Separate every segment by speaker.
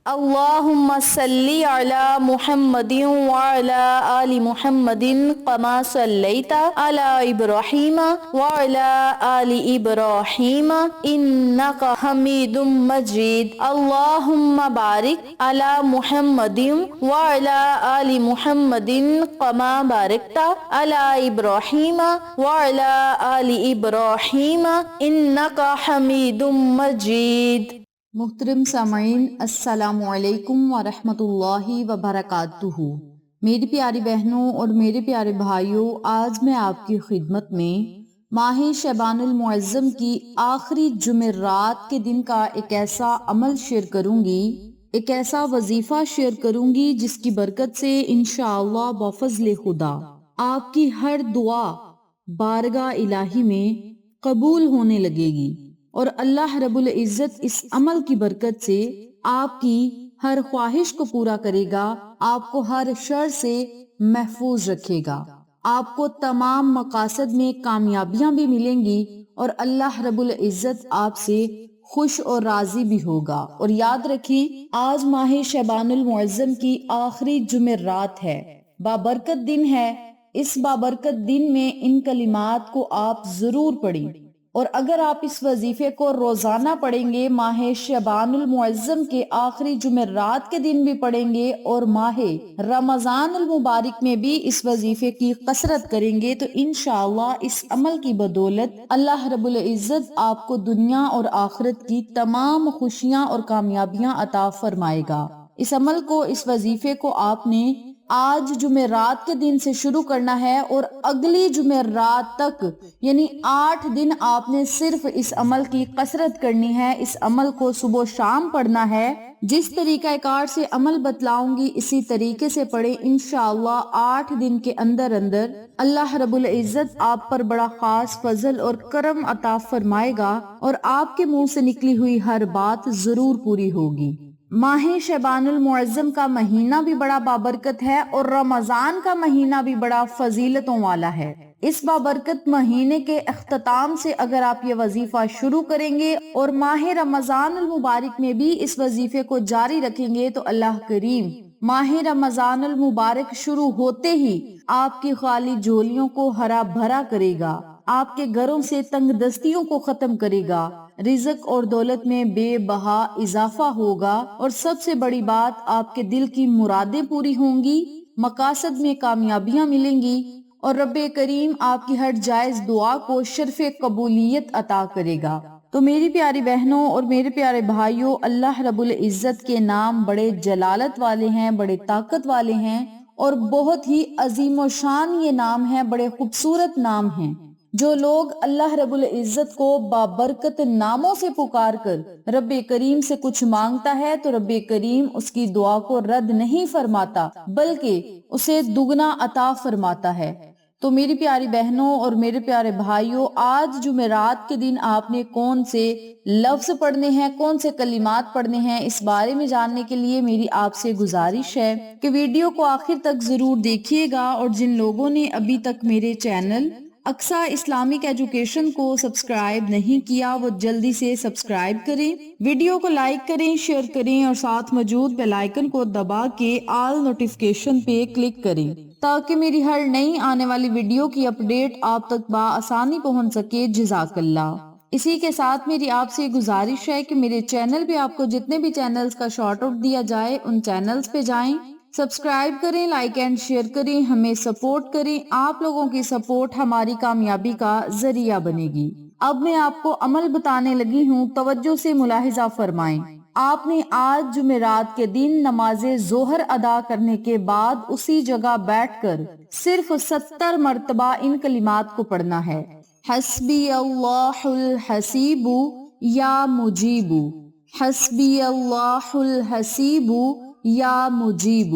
Speaker 1: اللهم صل على محمد وعلى آل محمد كما صليت على إبراهيم وعلى آل إبراهيم إنك حميد مجيد. اللهم بارك على محمد وعلى آل محمد كما باركت على إبراهيم وعلى آل إبراهيم إنك حميد مجيد.
Speaker 2: محترم سامعین، السلام علیکم ورحمۃ اللہ وبرکاتہ۔ میری پیاری بہنوں اور میرے پیارے بھائیوں، آج میں آپ کی خدمت میں ماہ شعبان المعظم کی آخری جمعرات کے دن کا ایک ایسا عمل شیئر کروں گی، ایک ایسا وظیفہ شیئر کروں گی جس کی برکت سے انشاءاللہ بفضل خدا آپ کی ہر دعا بارگاہ الہی میں قبول ہونے لگے گی، اور اللہ رب العزت اس عمل کی برکت سے آپ کی ہر خواہش کو پورا کرے گا، آپ کو ہر شر سے محفوظ رکھے گا، آپ کو تمام مقاصد میں کامیابیاں بھی ملیں گی، اور اللہ رب العزت آپ سے خوش اور راضی بھی ہوگا۔ اور یاد رکھیں، آج ماہ شعبان المعظم کی آخری جمعرات ہے، بابرکت دن ہے۔ اس بابرکت دن میں ان کلمات کو آپ ضرور پڑھیں، اور اگر آپ اس وظیفے کو روزانہ پڑھیں گے، ماہ شعبان المعظم کے آخری جمعرات کے دن بھی پڑھیں گے، اور ماہ رمضان المبارک میں بھی اس وظیفے کی کثرت کریں گے، تو انشاءاللہ اس عمل کی بدولت اللہ رب العزت آپ کو دنیا اور آخرت کی تمام خوشیاں اور کامیابیاں عطا فرمائے گا۔ اس عمل کو، اس وظیفے کو آپ نے آج جمعرات کے دن سے شروع کرنا ہے، اور اگلی جمعرات تک یعنی 8 دن آپ نے صرف اس عمل کی کثرت کرنی ہے، اس عمل کو صبح و شام پڑھنا ہے۔ جس طریقہ کار سے عمل بتلاؤں گی اسی طریقے سے پڑھیں، انشاءاللہ 8 دن کے اندر اندر اللہ رب العزت آپ پر بڑا خاص فضل اور کرم عطا فرمائے گا، اور آپ کے منہ سے نکلی ہوئی ہر بات ضرور پوری ہوگی۔ ماہ شعبان المعظم کا مہینہ بھی بڑا بابرکت ہے، اور رمضان کا مہینہ بھی بڑا فضیلتوں والا ہے۔ اس بابرکت مہینے کے اختتام سے اگر آپ یہ وظیفہ شروع کریں گے اور ماہ رمضان المبارک میں بھی اس وظیفے کو جاری رکھیں گے، تو اللہ کریم ماہ رمضان المبارک شروع ہوتے ہی آپ کی خالی جھولیوں کو ہرا بھرا کرے گا، آپ کے گھروں سے تنگ دستیوں کو ختم کرے گا، رزق اور دولت میں بے بہا اضافہ ہوگا، اور سب سے بڑی بات، آپ کے دل کی مرادیں پوری ہوں گی، مقاصد میں کامیابیاں ملیں گی، اور رب کریم آپ کی ہر جائز دعا کو شرف قبولیت عطا کرے گا۔ تو میری پیاری بہنوں اور میرے پیارے بھائیوں، اللہ رب العزت کے نام بڑے جلالت والے ہیں، بڑے طاقت والے ہیں، اور بہت ہی عظیم و شان یہ نام ہے، بڑے خوبصورت نام ہیں۔ جو لوگ اللہ رب العزت کو بابرکت ناموں سے پکار کر رب کریم سے کچھ مانگتا ہے، تو رب کریم اس کی دعا کو رد نہیں فرماتا، بلکہ اسے دگنا عطا فرماتا ہے۔ تو میری پیاری بہنوں اور میرے پیارے بھائیوں، آج جمعرات کے دن آپ نے کون سے لفظ پڑھنے ہیں، کون سے کلمات پڑھنے ہیں، اس بارے میں جاننے کے لیے میری آپ سے گزارش ہے کہ ویڈیو کو آخر تک ضرور دیکھیے گا، اور جن لوگوں نے ابھی تک میرے چینل اقصیٰ اسلامک ایجوکیشن کو سبسکرائب نہیں کیا، وہ جلدی سے سبسکرائب کریں، ویڈیو کو لائک کریں، شیئر کریں، اور ساتھ موجود بیل آئیکن کو دبا کے آل نوٹیفیکیشن پہ کلک کریں، تاکہ میری ہر نئی آنے والی ویڈیو کی اپڈیٹ آپ تک بآسانی پہنچ سکے۔ جزاک اللہ۔ اسی کے ساتھ میری آپ سے گزارش ہے کہ میرے چینل پہ آپ کو جتنے بھی چینلز کا شارٹ آؤٹ دیا جائے، ان چینلز پہ جائیں، سبسکرائب کریں، لائک اینڈ شیئر کریں، ہمیں سپورٹ کریں۔ آپ لوگوں کی سپورٹ ہماری کامیابی کا ذریعہ بنے گی۔ اب میں آپ کو عمل بتانے لگی ہوں، توجہ سے ملاحظہ فرمائیں۔ آپ نے آج جمعرات کے دن نماز ظہر ادا کرنے کے بعد اسی جگہ بیٹھ کر صرف 70 مرتبہ ان کلمات کو پڑھنا ہے۔ حسبی اللہ الحسیب یا مجیب، حسبی اللہ الحسیب یا مجیب۔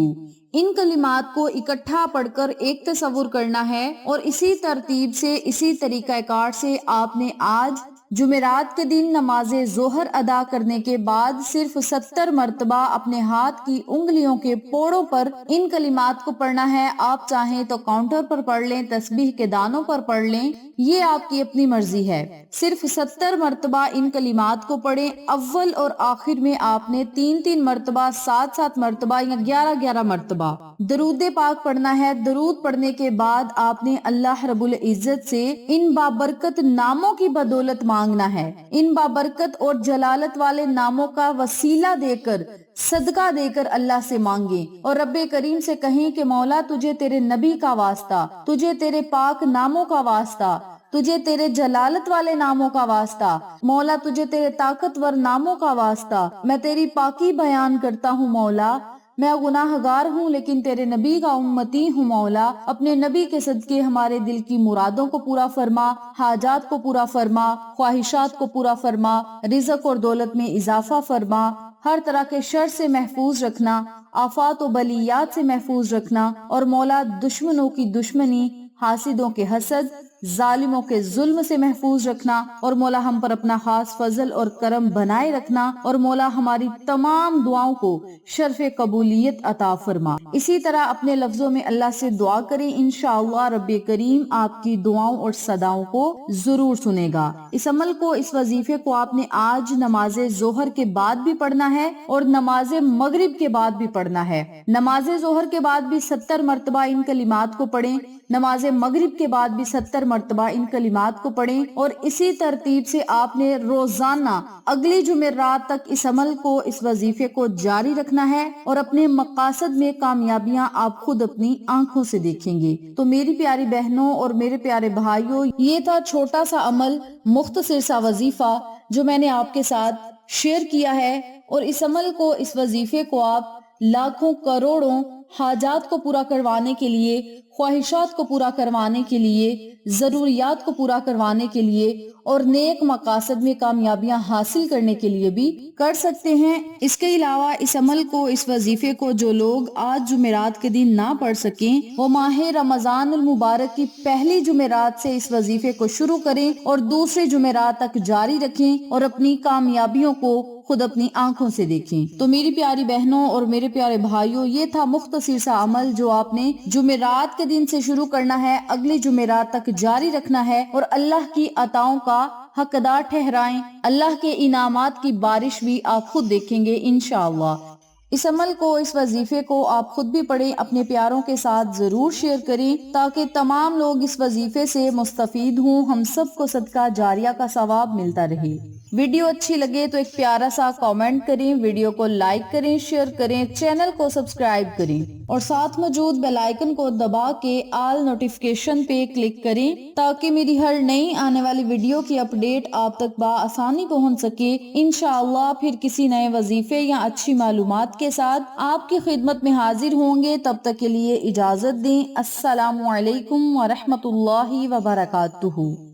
Speaker 2: ان کلمات کو اکٹھا پڑھ کر ایک تصور کرنا ہے، اور اسی ترتیب سے، اسی طریقہ کار سے آپ نے آج جمعرات کے دن نماز ظہر ادا کرنے کے بعد صرف 70 مرتبہ اپنے ہاتھ کی انگلیوں کے پوڑوں پر ان کلمات کو پڑھنا ہے۔ آپ چاہیں تو کاؤنٹر پر پڑھ لیں، تسبیح کے دانوں پر پڑھ لیں، یہ آپ کی اپنی مرضی ہے۔ صرف 70 مرتبہ ان کلمات کو پڑھیں۔ اول اور آخر میں آپ نے 3 مرتبہ، 7 مرتبہ یا 11 مرتبہ درود پاک پڑھنا ہے۔ درود پڑھنے کے بعد آپ نے اللہ رب العزت سے ان بابرکت ناموں کی بدولت مانگنا ہے۔ ان بابرکت اور جلالت والے ناموں کا وسیلہ دے کر، صدقہ دے کر اللہ سے مانگیں اور رب کریم سے کہیں کہ مولا تجھے تیرے نبی کا واسطہ، تجھے تیرے پاک ناموں کا واسطہ، تجھے تیرے جلالت والے ناموں کا واسطہ، مولا تجھے تیرے طاقتور ناموں کا واسطہ، میں تیری پاکی بیان کرتا ہوں مولا، میں گناہ گار ہوں لیکن تیرے نبی کا امتی ہوں مولا، اپنے نبی کے صدقے ہمارے دل کی مرادوں کو پورا فرما، حاجات کو پورا فرما، خواہشات کو پورا فرما، رزق اور دولت میں اضافہ فرما، ہر طرح کے شر سے محفوظ رکھنا، آفات و بلیات سے محفوظ رکھنا، اور مولا دشمنوں کی دشمنی، حاسدوں کے حسد، ظالموں کے ظلم سے محفوظ رکھنا، اور مولا ہم پر اپنا خاص فضل اور کرم بنائے رکھنا، اور مولا ہماری تمام دعاؤں کو شرف قبولیت عطا فرما۔ اسی طرح اپنے لفظوں میں اللہ سے دعا کریں، انشاءاللہ رب کریم آپ کی دعاؤں اور صداؤں کو ضرور سنے گا۔ اس عمل کو، اس وظیفے کو آپ نے آج نماز ظہر کے بعد بھی پڑھنا ہے اور نماز مغرب کے بعد بھی پڑھنا ہے۔ نماز ظہر کے بعد بھی 70 مرتبہ ان کلمات کو پڑھیں، نماز مغرب کے بعد بھی 70 مرتبہ ان کلمات کو پڑھیں، اور اسی ترتیب سے آپ نے روزانہ اگلی جمعرات تک اس عمل کو، اس وظیفے کو جاری رکھنا ہے، اور اپنے مقاصد میں کامیابیاں آپ خود اپنی آنکھوں سے دیکھیں گے۔ تو میری پیاری بہنوں اور میرے پیارے بھائیوں، یہ تھا چھوٹا سا عمل، مختصر سا وظیفہ جو میں نے آپ کے ساتھ شیئر کیا ہے، اور اس عمل کو، اس وظیفے کو آپ لاکھوں کروڑوں حاجات کو پورا کروانے کے لیے، خواہشات کو پورا کروانے کے لیے، ضروریات کو پورا کروانے کے لیے، اور نیک مقاصد میں کامیابیاں حاصل کرنے کے لیے بھی کر سکتے ہیں۔ اس کے علاوہ اس عمل کو، اس وظیفے کو جو لوگ آج جمعرات کے دن نہ پڑھ سکیں، وہ ماہ رمضان المبارک کی پہلی جمعرات سے اس وظیفے کو شروع کریں اور دوسرے جمعرات تک جاری رکھیں، اور اپنی کامیابیوں کو خود اپنی آنکھوں سے دیکھیں۔ تو میری پیاری بہنوں اور میرے پیارے بھائیوں، یہ تھا مختصر سا عمل جو آپ نے جمعرات کے دن سے شروع کرنا ہے، اگلی جمعرات تک جاری رکھنا ہے، اور اللہ کی عطاؤں کا حقدار ٹھہرائیں۔ اللہ کے انعامات کی بارش بھی آپ خود دیکھیں گے انشاءاللہ۔ اس عمل کو، اس وظیفے کو آپ خود بھی پڑھیں، اپنے پیاروں کے ساتھ ضرور شیئر کریں تاکہ تمام لوگ اس وظیفے سے مستفید ہوں، ہم سب کو صدقہ جاریہ کا ثواب ملتا رہے۔ ویڈیو اچھی لگے تو ایک پیارا سا کامنٹ کریں، ویڈیو کو لائک کریں، شیئر کریں، چینل کو سبسکرائب کریں، اور ساتھ موجود بیل آئیکن کو دبا کے آل نوٹیفیکیشن پہ کلک کریں تاکہ میری ہر نئی آنے والی ویڈیو کی اپڈیٹ آپ تک بآسانی پہنچ سکے۔ انشاءاللہ پھر کسی نئے وظیفے یا اچھی معلومات کے ساتھ آپ کی خدمت میں حاضر ہوں گے، تب تک کے لیے اجازت دیں۔ السلام علیکم ورحمۃ اللہ وبرکاتہ۔